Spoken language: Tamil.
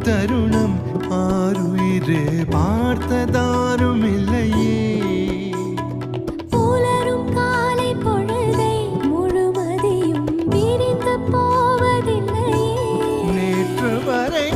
தருணம் ஆருயிரே பார்த்ததாரும் இல்லையே. புலரும் காலை பொழுதை முழுமதியும் பிரிந்து போவதில்லையே. நேற்று வரை